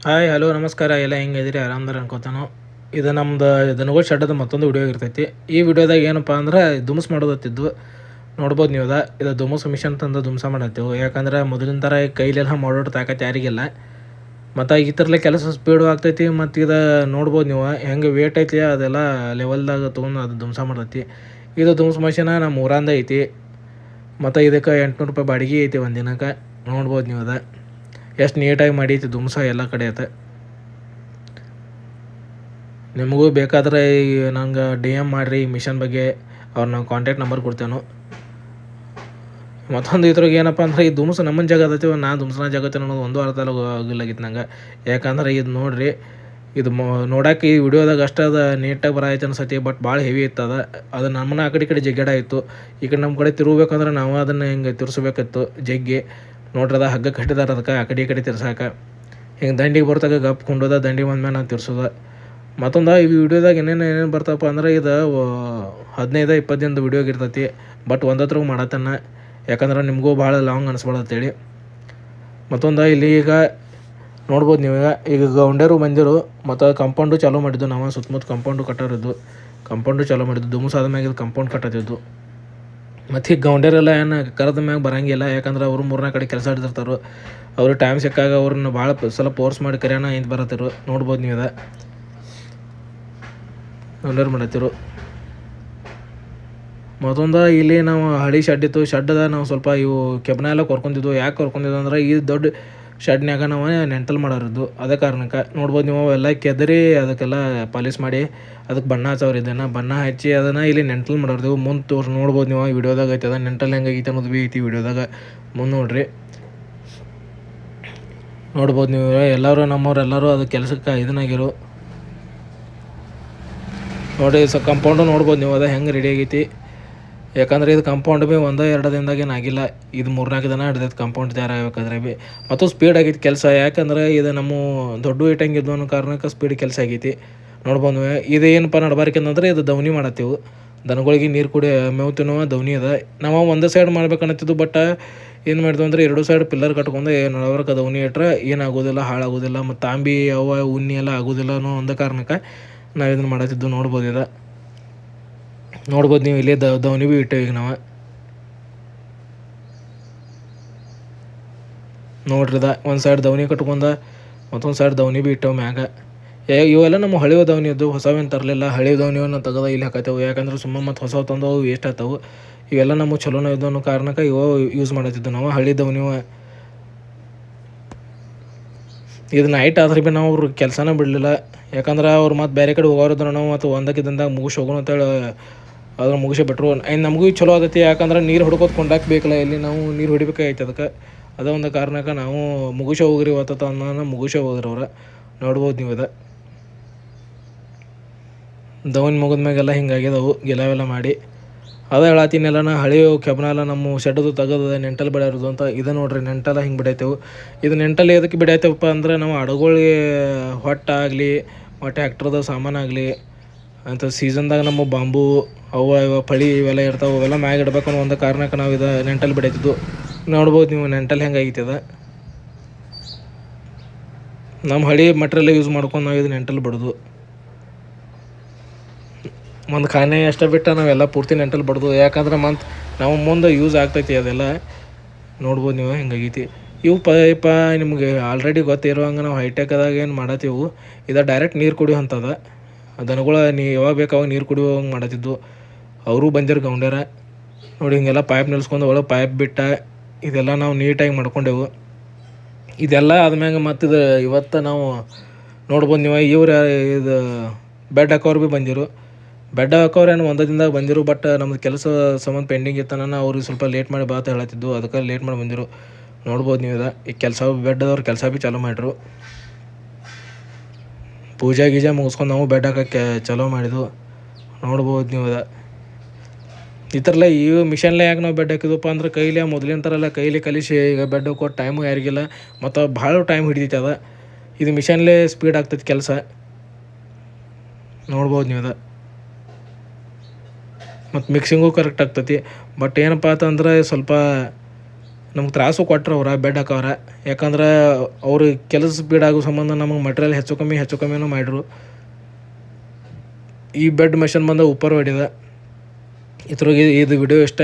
Hi hello ನಮಸ್ಕಾರ ಎಲ್ಲ ಹೆಂಗಿದಿರಿ ಆರಾಮದಾರ ಅನ್ಕೋತಾನು. ಇದು ನಮ್ದು ದನಗಳ ಶೆಡ್ಡದ ಮತ್ತೊಂದು ವಿಡಿಯೋ ಇರ್ತೈತಿ. ಈ ವಿಡಿಯೋದಾಗ ಏನಪ್ಪ ಅಂದ್ರೆ ದುಮ್ಸ್ ಮಾಡೋದತ್ತಿದ್ದು ನೋಡ್ಬೋದು ನೀವು. ಇದು ದುಮ್ಸ್ ಮಿಷನ್ ತಂದು ದುಮ್ಸ ಮಾಡತ್ತೀವಿ. ಯಾಕಂದ್ರೆ ಮೊದಲಿನ ಥರ ಕೈಲೆಲ್ಲ ಮಾಡೋದು ತಾಕತ್ತು ಯಾರಿಗಿಲ್ಲ. ಮತ್ತು ಈ ಥರಲ್ಲೇ ಕೆಲಸ ಸ್ಪೀಡು ಆಗ್ತೈತಿ. ಮತ್ತು ಇದು ನೋಡ್ಬೋದು ನೀವು ಹೆಂಗೆ ವೇಟ್ ಐತಿ ಅದೆಲ್ಲ ಲೆವೆಲ್ದಾಗ ತೊಗೊಂಡು ಅದು ದುಮ್ಸ ಮಾಡ್ತೈತಿ. ಇದು ದುಮ್ಸ್ ಮಷಿನ ನಮ್ಮ ಊರಂದ ಐತಿ. ಮತ್ತು ಇದಕ್ಕೆ 800 ರೂಪಾಯಿ ಬಾಡಿಗೆ ಐತಿ ಒಂದು ದಿನಕ್ಕೆ. ನೋಡ್ಬೋದು ನೀವು ಎಷ್ಟು ನೀಟಾಗಿ ಮಾಡೈತಿ ದುಮ್ಸ ಎಲ್ಲ ಕಡೆ ಐತೆ. ನಿಮಗೂ ಬೇಕಾದ್ರೆ ನಂಗೆ DM ಮಾಡಿರಿ ಈ ಮಿಷನ್ ಬಗ್ಗೆ. ನಾವು ಕಾಂಟ್ಯಾಕ್ಟ್ ನಂಬರ್ ಕೊಡ್ತೇನೆ. ಮತ್ತೊಂದು ಇದ್ರಾಗ ಏನಪ್ಪ ಅಂದ್ರೆ ಈ ದುಮ್ಸ್ ನಮ್ಮನ ಜಾಗತ್ತೈತಿ, ನಾನು ದುಮ್ಸನ ಜಾಗತ್ತೇನೆ ಅನ್ನೋದು ಒಂದು ಅರ್ಥದಲ್ಲಿ ಆಗಿಲ್ಲಾಗಿತ್ತು ನಂಗೆ. ಯಾಕಂದ್ರೆ ಇದು ನೋಡಿರಿ, ಇದು ನೋಡೋಕೆ ಈ ವಿಡಿಯೋದಾಗ ಅಷ್ಟು ಅದು ನೀಟಾಗಿ ಬರೈತೆ ಅನ್ಸತಿ. ಬಟ್ ಭಾಳ ಹೆವಿ ಇತ್ತು. ಅದು ನಮ್ಮನ್ನ ಆ ಕಡೆ ಜಗ್ಗಡ ಇತ್ತು. ಈ ಕಡೆ ನಮ್ಮ ಕಡೆ ತಿರುಗಬೇಕಂದ್ರೆ ನಾವು ಅದನ್ನು ಹಿಂಗೆ ತಿರ್ಸ್ಬೇಕಿತ್ತು ಜಗ್ಗಿ. ನೋಡ್ರಿ ಅದು ಹಗ್ಗ ಕಟ್ಟಿದಾರೆ ಅದಕ್ಕೆ ಆ ಕಡೆ ತಿರ್ಸಾಕೆ. ಹಿಂಗೆ ದಂಡಿಗೆ ಬರ್ತಾಗ ಗಪ್ ಕೊಂಡೋದ ದಂಡಿ ಬಂದ್ಮೇಲೆ ನಾನು ತಿರ್ಸೋದ. ಮತ್ತೊಂದು ಈ ವಿಡಿಯೋದಾಗ ಏನೇನು ಬರ್ತಪ್ಪ ಅಂದ್ರೆ ಇದು 15-20 ದಿನದ ವಿಡಿಯೋ ಇರ್ತೈತಿ. ಬಟ್ ಒಂದತ್ರ ಮಾಡತ್ತನ್ನ, ಯಾಕಂದ್ರೆ ನಿಮಗೂ ಭಾಳ ಲಾಂಗ್ ಅನಿಸ್ಬಾರ್ದಂತೇಳಿ. ಮತ್ತೊಂದು ಇಲ್ಲಿ ಈಗ ನೋಡ್ಬೋದು ನೀವು, ಈಗ ಗೌಂಡ್ಯರು ಬಂದಿರು ಮತ್ತು ಕಂಪೌಂಡು ಚಾಲೂ ಮಾಡಿದ್ದು. ನಾವು ಸುತ್ತಮುತ್ತ ಕಂಪೌಂಡು ಕಟ್ಟೋರಿದ್ದು, ಕಂಪೌಂಡು ಚಾಲೂ ಮಾಡಿದ್ದು. ದುಮ್ಸ್ ಆದ ಮ್ಯಾಗ ಇದು ಕಂಪೌಂಡ್ ಕಟ್ಟತ್ತಿದ್ದು. ಮತ್ತು ಈಗ ಗೌಂಡ್ಯರೆಲ್ಲ ಏನು ಕರೆದ ಮ್ಯಾಗ ಬರೋಂಗಿಲ್ಲ. ಯಾಕಂದ್ರೆ ಅವರು 3-4 ಕಡೆ ಕೆಲಸ ಹಿಡಿದಿರ್ತಾರೆ. ಅವರು ಟೈಮ್ ಸಿಕ್ಕಾಗ ಅವ್ರನ್ನ ಭಾಳ ಸಲ ಫೋರ್ಸ್ ಮಾಡಿ ಕರೆಯೋಣ ಇಂತ ಬರತ್ತಿರು. ನೋಡ್ಬೋದು ನೀವು ಗೌಂಡ್ಯರು ಮಾಡತ್ತಿರು. ಮತ್ತೊಂದು ಇಲ್ಲಿ ನಾವು ಹಳಿ ಶೆಡ್ ಇತ್ತು. ಶೆಡ್ದ ನಾವು ಸ್ವಲ್ಪ ಇವು ಕೆಬ್ಬನ ಎಲ್ಲ ಕೊರ್ಕೊಂಡಿದ್ವು. ಯಾಕೆ ಕೊರ್ಕೊಂಡಿದ್ವು ಅಂದ್ರೆ ಈ ದೊಡ್ಡ ಶೆಡ್ನ್ಯಾಗ ನಾವು ನೆಂಟಲ್ ಮಾಡೋರಿದ್ದು. ಅದೇ ಕಾರಣಕ್ಕೆ ನೋಡ್ಬೋದು ನೀವು ಎಲ್ಲ ಕೆದರಿ ಅದಕ್ಕೆಲ್ಲ ಪಾಲಿಶ್ ಮಾಡಿ ಅದಕ್ಕೆ ಬಣ್ಣ ಹಚ್ಚೋರು. ಇದನ್ನು ಬಣ್ಣ ಹಚ್ಚಿ ಅದನ್ನು ಇಲ್ಲಿ ನೆಂಟಲ್ ಮಾಡೋರ್ದೆವು. ಮುಂದೆ ನೋಡ್ಬೋದು ನೀವು ಈ ವಿಡಿಯೋದಾಗ ಐತೆ ಅದ ನೆಂಟಲ್ ಹೆಂಗೈತೆ ಅನ್ನೋದು ಭೀ ಐತಿ ವಿಡಿಯೋದಾಗ. ಮುಂದೆ ನೋಡ್ರಿ, ನೋಡ್ಬೋದು ನೀವು ಎಲ್ಲರೂ ನಮ್ಮವ್ರೆಲ್ಲರೂ ಅದು ಕೆಲಸಕ್ಕೆ ಇದನ್ನಾಗಿರು. ನೋಡಿ ಕಂಪೌಂಡು ನೋಡ್ಬೋದು ನೀವು ಅದು ಹೆಂಗೆ ರೆಡಿ ಆಗೈತಿ. ಯಾಕಂದ್ರೆ ಇದು ಕಂಪೌಂಡ್ ಭೀ 1-2 ದಿನದಾಗ ಏನಾಗಿಲ್ಲ. ಇದು 3-4 ದಿನ ಹಿಡ್ದೈತೆ ಕಂಪೌಂಡ್ ತಯಾರಾಗಬೇಕಾದ್ರೆ ಭೀ. ಮತ್ತು ಸ್ಪೀಡ್ ಆಗೈತಿ ಕೆಲಸ. ಯಾಕಂದ್ರೆ ಇದು ನಮ್ಮ ದೊಡ್ಡ ಇಟ್ಟಂಗಿದ್ದು ಅನ್ನೋ ಕಾರಣಕ್ಕೆ ಸ್ಪೀಡ್ ಕೆಲಸ ಆಗೈತಿ. ನೋಡ್ಬೋದು ನೀವು. ಇದು ಏನಪ್ಪ ನಡ್ಬಾರ್ಕೆ ಅಂತಂದ್ರೆ ಇದು ದವನಿ ಮಾಡತ್ತೀವಿ. ದನಗಳಿಗೆ ನೀರು ಕುಡಿ ಮೇವು ತಿನ್ನುವ ದವನಿ ಅದ. ನಾವು ಒಂದು ಸೈಡ್ ಮಾಡ್ಬೇಕನ್ನತ್ತಿದ್ದು. ಬಟ್ ಏನು ಮಾಡಿದ್ವು ಅಂದ್ರೆ 2 ಸೈಡ್ ಪಿಲ್ಲರ್ ಕಟ್ಕೊಂಡು ನಡಬರ್ಕ ದವನಿ ಇಟ್ರೆ ಏನಾಗೋದಿಲ್ಲ, ಹಾಳಾಗೋದಿಲ್ಲ. ಮತ್ತು ತಾಂಬಿ ಉಣ್ಣಿ ಎಲ್ಲ ಆಗೋದಿಲ್ಲ ಅನ್ನೋ ಒಂದು ಕಾರಣಕ್ಕೆ ನಾವು ಇದನ್ನು ಮಾಡತ್ತಿದ್ದು. ನೋಡ್ಬೋದು ನೀವು ಇಲ್ಲಿ ದವನಿ ಭೀ ಇಟ್ಟೇವೆ ಈಗ ನಾವು. ನೋಡ್ರಿ ಒಂದು ಸೈಡ್ ದವನಿ ಕಟ್ಕೊಂಡ ಮತ್ತೊಂದು ಸೈಡ್ ದವನಿ ಭೀ ಇಟ್ಟವು ಮ್ಯಾಗ. ಇವೆಲ್ಲ ನಮ್ಮ ಹಳಿವ ದವನಿ ಇದ್ದು, ಹೊಸವೇನು ತರಲಿಲ್ಲ. ಹಳಿ ದವನಿಯನ್ನು ತೆಗೆದ ಇಲ್ಲಿ ಹಾಕತ್ತೇವೆ. ಯಾಕಂದ್ರೆ ಸುಮ್ಮನೆ ಮತ್ತು ಹೊಸ ತಂದು ಅವು ವೇಸ್ಟ್ ಆಗ್ತಾವೆ. ಇವೆಲ್ಲ ನಮ್ಮ ಚಲೋನ ಇದ್ದು ಅನ್ನೋ ಕಾರಣಕ್ಕೆ ಇವು ಯೂಸ್ ಮಾಡತ್ತಿದ್ದು ನಾವು ಹಳಿ ದವನಿವ. ಇದು ನೈಟ್ ಆದ್ರೆ ಭೀ ನಾವು ಅವ್ರ ಕೆಲಸನ ಬಿಡಲಿಲ್ಲ. ಯಾಕಂದ್ರೆ ಅವ್ರು ಮತ್ತು ಬೇರೆ ಕಡೆ ಹೋಗೋರಿದ್ರು. ನಾವು ಮತ್ತು ಒಂದಕ್ಕೆ ದಿನದಾಗ ಮುಗಿಸಿ ಹೋಗೋಣ ಅಂತೇಳಿ ಅದನ್ನು ಮುಗಿಸಿ ಬಿಟ್ರು. ನಮಗೂ ಚಲೋ ಆಗೈತಿ. ಯಾಕಂದ್ರೆ ನೀರು ಹೊಡ್ಕೋದು ಕೊಂಡಾಕ್ ಬೇಕಲ್ಲ, ಇಲ್ಲಿ ನಾವು ನೀರು ಹೊಡಿಬೇಕಾಗೈತೆ ಅದಕ್ಕೆ. ಅದೇ ಒಂದು ಕಾರಣಕ್ಕೆ ನಾವು ಮುಗಿಸೋ ಹೋಗ್ರಿ ಇವತ್ತು ಅನ್ನೋ ಮುಗಿಸೋ ಹೋಗ್ರಿ ಅವ್ರು. ನೋಡ್ಬೋದು ನೀವು ದವನ್ ಮುಗಿದ್ಮ್ಯಾಗೆಲ್ಲ ಹಿಂಗಾಗ್ಯದವು ಗಿಲಾವೆಲ್ಲ ಮಾಡಿ. ಅದೇ ಹೇಳತ್ತೀನೆಲ್ಲ ನಾ ಹಳೆಯವು ಕೆಬ್ಬನ ಎಲ್ಲ ನಮ್ಮ ಶೆಡ್ದು ತೆಗೆದು ನೆಂಟಲ್ ಬಿಡೋದು ಅಂತ. ಇದು ನೋಡ್ರಿ ನೆಂಟೆಲ್ಲ ಹಿಂಗೆ ಬಿಡೈತೆವು. ಇದು ನೆಂಟಲ್ ಎದಕ್ಕೆ ಬಿಡೈತೆವಪ್ಪ ಅಂದ್ರೆ ನಾವು ಆಡುಗಳಿಗೆ ಹೊಟ್ಟಾಗಲಿ ಮತ್ತು ಟ್ಯಾಕ್ಟ್ರದ ಸಾಮಾನಾಗಲಿ ಅಂತ ಸೀಸನ್ದಾಗ ನಮ್ಮ ಬಾಂಬು ಇವ ಪಳಿ ಇವೆಲ್ಲ ಇರ್ತಾವೆ. ಅವೆಲ್ಲ ಮ್ಯಾಗ ಇಡ್ಬೇಕು ಅನ್ನೋ ಒಂದು ಕಾರಣಕ್ಕೆ ನಾವು ಇದು ನೆಂಟಲ್ ಬಿಡೈತಿದ್ದು. ನೋಡ್ಬೋದು ನೀವು ನೆಂಟಲ್ ಹೆಂಗೆ ಆಗೈತದ. ನಮ್ಮ ಹಳಿ ಮಟ್ರಿಯಲ್ ಯೂಸ್ ಮಾಡ್ಕೊಂಡು ನಾವು ಇದು ನೆಂಟಲ್ ಬಿಡೋದು. ಒಂದು ಖಾನೆ ಅಷ್ಟೇ ಬಿಟ್ಟು ನಾವೆಲ್ಲ ಪೂರ್ತಿ ನೆಂಟಲ್ ಬಡ್ದು. ಯಾಕಂದ್ರೆ ನಾವು ಮುಂದೆ ಯೂಸ್ ಆಗ್ತೈತಿ ಅದೆಲ್ಲ. ನೋಡ್ಬೋದು ನೀವು ಹೆಂಗಾಗೈತಿ. ಇವು ಪೈಪ ನಿಮಗೆ ಆಲ್ರೆಡಿ ಗೊತ್ತಿರುವಂಗೆ ನಾವು ಹೈಟೆಕ್ದಾಗ ಏನು ಮಾಡತ್ತೀವಿ. ಇದು ಡೈರೆಕ್ಟ್ ನೀರು ಕುಡಿಯೋ ಅಂಥದ್ದು. ದನಗಳು ಯಾವಾಗ ಬೇಕು ಅವಾಗ ನೀರು ಕುಡಿಯೋಂಗೆ ಮಾಡತ್ತಿದ್ದು. ಅವರು ಬಂದಿರು ಗೌಂಡ್ಯಾರ. ನೋಡಿ ಹಿಂಗೆಲ್ಲ ಪೈಪ್ ನಿಲ್ಸ್ಕೊಂಡು ಒಳಗೆ ಪೈಪ್ ಬಿಟ್ಟ ಇದೆಲ್ಲ ನಾವು ನೀಟಾಗಿ ಮಾಡ್ಕೊಂಡೆವು. ಇದೆಲ್ಲ ಆದ್ಮ್ಯಾಗ ಮತ್ತಿದು ಇವತ್ತು ನಾವು ನೋಡ್ಬೋದು ನೀವು ಇವ್ರು ಇದು ಬೆಡ್ ಹಾಕೋರು ಭೀ ಬಂದಿರು. ಬೆಡ್ ಹಾಕೋರೇನು ಒಂದೇ ದಿನದಾಗ ಬಂದಿರು. ಬಟ್ ನಮ್ಮದು ಕೆಲಸ ಸಂಬಂಧ ಪೆಂಡಿಂಗ್ ಇತ್ತನ ಅವ್ರಿಗೆ ಸ್ವಲ್ಪ ಲೇಟ್ ಮಾಡಿ ಬಾ ಅಂತ ಹೇಳತ್ತಿದ್ದು. ಅದಕ್ಕೆ ಲೇಟ್ ಮಾಡಿ ಬಂದಿರು. ನೋಡ್ಬೋದು ನೀವು ಈ ಕೆಲಸ ಬೆಡ್ದವ್ರು ಕೆಲಸ ಭೀ ಚಾಲೂ ಮಾಡಿರು. ಪೂಜೆ ಗೀಜೆ ಮುಗಿಸ್ಕೊಂಡು ನಾವು ಬೆಡ್ ಹಾಕೋಕ್ಕೆ ಚಾಲೂ ಮಾಡಿದ್ವು. ನೋಡ್ಬೋದು ನೀವು ಈ ಥರಲ್ಲ ಈ ಮಿಷನ್ಲೇ ಯಾಕೆ ನಾವು ಬೆಡ್ ಹಾಕಿದ್ವಪ್ಪ ಅಂದ್ರೆ ಕೈಲಿ ಮೊದಲಿನ ಥರ ಎಲ್ಲ ಕೈಲಿ ಕಲಿಸಿ ಈಗ ಬೆಡ್ ಕೊಟ್ಟು ಟೈಮು ಯಾರಿಗಿಲ್ಲ. ಮತ್ತು ಭಾಳ ಟೈಮ್ ಹಿಡಿತೈತೆ ಇದು ಮಿಷನ್ಲೇ ಸ್ಪೀಡ್ ಆಗ್ತೈತೆ ಕೆಲಸ. ನೋಡ್ಬೋದು ನೀವು ಮತ್ತು ಮಿಕ್ಸಿಂಗು ಕರೆಕ್ಟ್ ಆಗ್ತೈತಿ. ಬಟ್ ಏನಪ್ಪ ಅಂತಂದ್ರೆ ಸ್ವಲ್ಪ ನಮ್ಗೆ ತ್ರಾಸು ಕೊಟ್ರು ಅವ್ರು ಬೆಡ್ ಹಾಕವ್ರ. ಯಾಕಂದ್ರೆ ಅವ್ರು ಕೆಲಸ ಸ್ಪೀಡ್ ಆಗೋ ಸಂಬಂಧ ನಮಗೆ ಮಟೀರಿಯಲ್ ಹೆಚ್ಚು ಕಮ್ಮಿನೂ ಮಾಡಿರು. ಈ ಬೆಡ್ ಮೆಷಿನ್ ಬಂದ ಉಪ್ಪರ್ ಹೊಡಿದ. ಇದ್ರಾಗೆ ಇದು ವಿಡಿಯೋ ಇಷ್ಟ